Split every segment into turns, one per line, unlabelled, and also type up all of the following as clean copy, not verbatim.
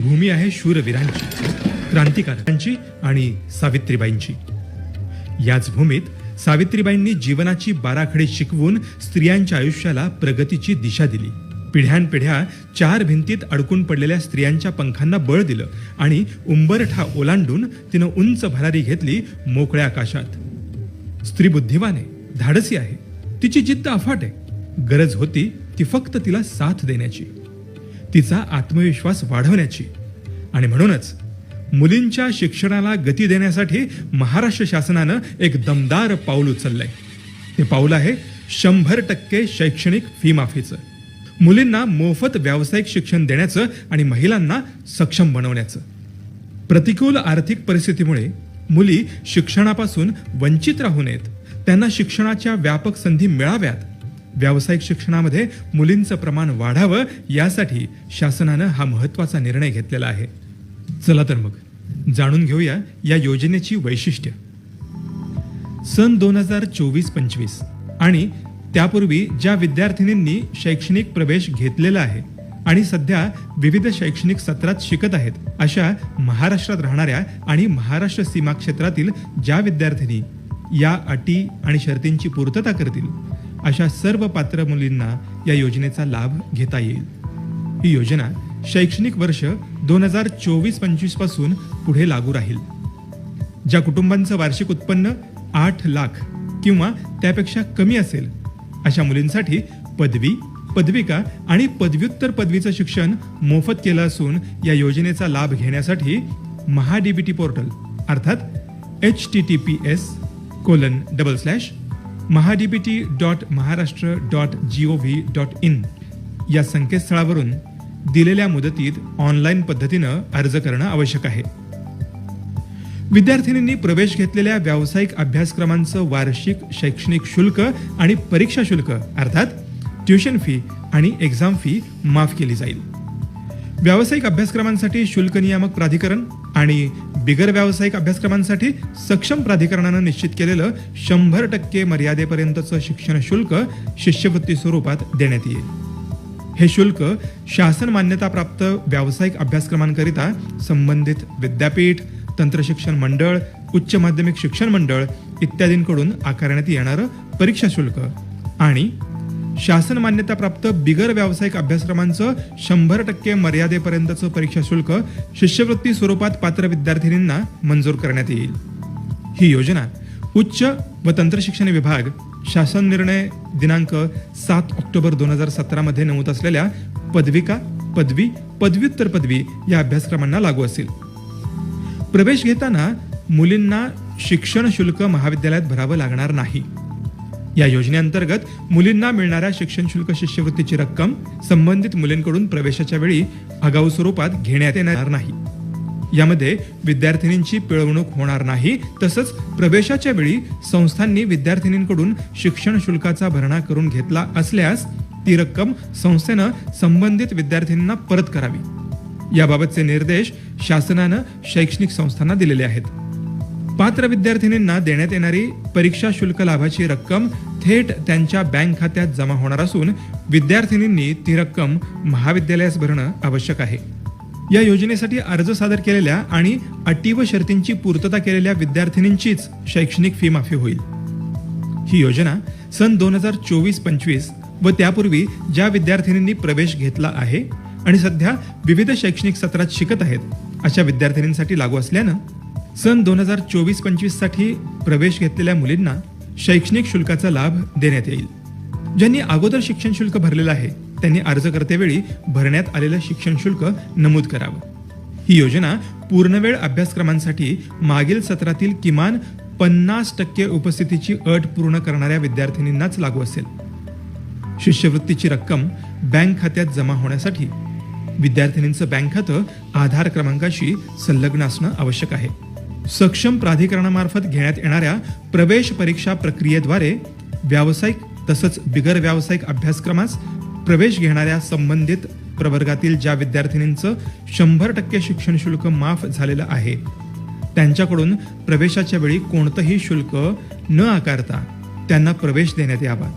भूमी आहे शूरवीरांची, क्रांतिकारकांची आणि सावित्रीबाईंची. याच भूमीत सावित्रीबाईंनी जीवनाची बाराखडी शिकवून स्त्रियांच्या आयुष्याला प्रगतीची दिशा दिली. पिढ्यानपिढ्या चार भिंतीत अडकून पडलेल्या स्त्रियांच्या पंखांना बळ दिलं आणि उंबरठा ओलांडून तिनं उंच भरारी घेतली मोकळ्या आकाशात. स्त्री बुद्धिवान आहे, धाडसी आहे, तिची जिद्द अफाट आहे. गरज होती ती फक्त तिला साथ देण्याची, तिचा आत्मविश्वास वाढवण्याची. आणि म्हणूनच मुलींच्या शिक्षणाला गती देण्यासाठी महाराष्ट्र शासनानं एक दमदार पाऊल उचललंय. ते पाऊल आहे 100% शैक्षणिक फी माफीचं. मुलींना मोफत व्यावसायिक शिक्षण देण्याचं आणि महिलांना सक्षम बनवण्याचं. प्रतिकूल आर्थिक परिस्थितीमुळे मुली शिक्षणापासून वंचित राहू नयेत, त्यांना शिक्षणाच्या व्यापक संधी मिळाव्यात, व्यावसायिक शिक्षणामध्ये मुलींचं प्रमाण वाढावं, यासाठी शासनानं हा महत्त्वाचा निर्णय घेतलेला आहे. चला तर मग जाणून घेऊया या योजनेची वैशिष्ट्य. सन 2024-25 आणि त्यापूर्वी ज्या विद्यार्थिनींनी शैक्षणिक प्रवेश घेतलेला आहे आणि सध्या विविध शैक्षणिक सत्रात शिकत आहेत, अशा महाराष्ट्रात राहणाऱ्या आणि महाराष्ट्र सीमा क्षेत्रातील ज्या विद्यार्थिनी या अटी आणि शर्तींची पूर्तता करतील, अशा सर्व पात्र मुलींना या योजनेचा लाभ घेता येईल. ही योजना शैक्षणिक वर्ष 2024-25 पासून पुढे लागू राहील. ज्या कुटुंबांचं वार्षिक उत्पन्न 8 लाख किंवा त्यापेक्षा कमी असेल, अशा मुलींसाठी पदवी, पदविका आणि पदव्युत्तर पदवीचं शिक्षण मोफत केलं असून या योजनेचा लाभ घेण्यासाठी महाडीबीटी पोर्टल अर्थात https://mahadbt.maharashtra.gov.in या संकेतस्थळावरून दिलेल्या मुदतीत ऑनलाईन पद्धतीनं अर्ज करणं आवश्यक आहे. विद्यार्थिनींनी प्रवेश घेतलेल्या व्यावसायिक अभ्यासक्रमांचं वार्षिक शैक्षणिक शुल्क आणि परीक्षा शुल्क अर्थात ट्युशन फी आणि एक्झाम फी माफ केली जाईल. व्यावसायिक अभ्यासक्रमांसाठी शुल्क नियामक प्राधिकरण आणि बिगर व्यावसायिक अभ्यासक्रमांसाठी सक्षम प्राधिकरणानं निश्चित केलेलं 100% मर्यादेपर्यंतचं शिक्षण शुल्क शिष्यवृत्ती स्वरूपात देण्यात येईल. हे शुल्क शासन मान्यताप्राप्त व्यावसायिक अभ्यासक्रमांकरिता संबंधित विद्यापीठ, तंत्रशिक्षण मंडळ, उच्च माध्यमिक शिक्षण मंडळ इत्यादींकडून आकारण्यात येणारं परीक्षा शुल्क आणि शासन मान्यताप्राप्त बिगर व्यावसायिक अभ्यासक्रमांचं 100% मर्यादेपर्यंतचं परीक्षा शुल्क शिष्यवृत्ती स्वरूपात पात्र विद्यार्थिनींना मंजूर करण्यात येईल. ही योजना उच्च व तंत्रशिक्षण विभाग शासन निर्णय दिनांक 7 ऑक्टोबर 2017 मध्ये नमूद असलेल्या पदविका, पदवी, पदव्युत्तर पदवी या अभ्यासक्रमांना लागू असेल. प्रवेश घेताना मुलींना शिक्षण शुल्क महाविद्यालयात भरावं लागणार नाही. या योजनेअंतर्गत मुलींना मिळणाऱ्या शिक्षण शुल्क शिष्यवृत्तीची रक्कम संबंधित मुलींकडून प्रवेशाच्या वेळी आगाऊ स्वरूपात घेण्यात येणार नाही. यामध्ये विद्यार्थिनींची पिळवणूक होणार नाही. तसंच प्रवेशाच्या वेळी संस्थांनी विद्यार्थिनींकडून शिक्षण शुल्काचा भरणा करून घेतला असल्यास ती रक्कम संस्थेनं संबंधित विद्यार्थिनींना परत करावी. याबाबतचे निर्देश शासनानं शैक्षणिक संस्थांना दिलेले आहेत. पात्र विद्यार्थिनींना देण्यात येणारी परीक्षा शुल्क लाभाची रक्कम थेट त्यांच्या बँक खात्यात जमा होणार असून विद्यार्थिनींनी ती रक्कम महाविद्यालयास भरणं आवश्यक आहे. या योजनेसाठी अर्ज सादर केलेल्या आणि अटी व शर्तींची पूर्तता केलेल्या विद्यार्थिनींचीच शैक्षणिक फी माफी होईल. ही योजना सन 2024-25 व त्यापूर्वी ज्या विद्यार्थिनींनी प्रवेश घेतला आहे आणि सध्या विविध शैक्षणिक सत्रात शिकत आहेत, अशा विद्यार्थिनींसाठी लागू असल्यानं सन 2024-25 साठी प्रवेश घेतलेल्या मुलींना शैक्षणिक शुल्काचा लाभ देण्यात येईल. ज्यांनी अगोदर शिक्षण शुल्क भरलेलं आहे त्यांनी अर्ज करतेवेळी भरण्यात आलेलं शिक्षण शुल्क नमूद करावं. ही योजना पूर्णवेळ अभ्यासक्रमांसाठी मागील सत्रातील किमान 50% उपस्थितीची अट पूर्ण करणाऱ्या विद्यार्थिनींनाच लागू असेल. शिष्यवृत्तीची रक्कम बँक खात्यात जमा होण्यासाठी विद्यार्थिनींचं बँक खातं आधार क्रमांकाशी संलग्न असणं आवश्यक आहे. सक्षम प्राधिकरणामार्फत घेण्यात येणाऱ्या प्रवेश परीक्षा प्रक्रियेद्वारे व्यावसायिक तसंच बिगर व्यावसायिक अभ्यासक्रमास प्रवेश घेणाऱ्या संबंधित प्रवर्गातील ज्या विद्यार्थिनींचं 100% शिक्षण शुल्क माफ झालेलं आहे, त्यांच्याकडून प्रवेशाच्या वेळी कोणतंही शुल्क न आकारता त्यांना प्रवेश देण्यात यावा.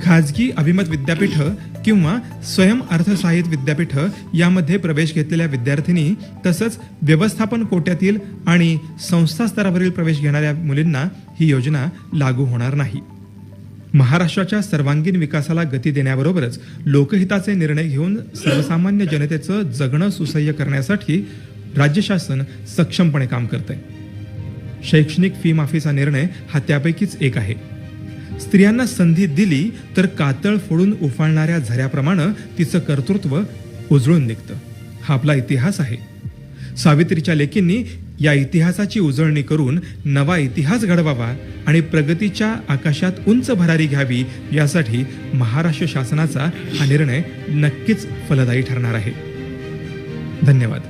खाजगी अभिमत विद्यापीठ किंवा स्वयं अर्थसहाय्यित विद्यापीठं यामध्ये प्रवेश घेतलेल्या विद्यार्थिनी तसंच व्यवस्थापन कोट्यातील आणि संस्था स्तरावरील प्रवेश घेणाऱ्या मुलींना ही योजना लागू होणार नाही. महाराष्ट्राच्या सर्वांगीण विकासाला गती देण्याबरोबरच लोकहिताचे निर्णय घेऊन सर्वसामान्य जनतेचं जगणं सुसह्य करण्यासाठी राज्य शासन सक्षमपणे काम करतंय. शैक्षणिक फी माफीचा निर्णय हा त्यापैकीच एक आहे. स्त्रियांना संधी दिली तर कातळ फोडून उफाळणाऱ्या झऱ्याप्रमाणे तिचं कर्तृत्व उजळून निघतं. हा आपला इतिहास आहे. सावित्रीच्या लेकींनी या इतिहासाची उजळणी करून नवा इतिहास घडवावा आणि प्रगतीच्या आकाशात उंच भरारी घ्यावी यासाठी महाराष्ट्र शासनाचा हा निर्णय नक्कीच फलदायी ठरणार आहे. धन्यवाद.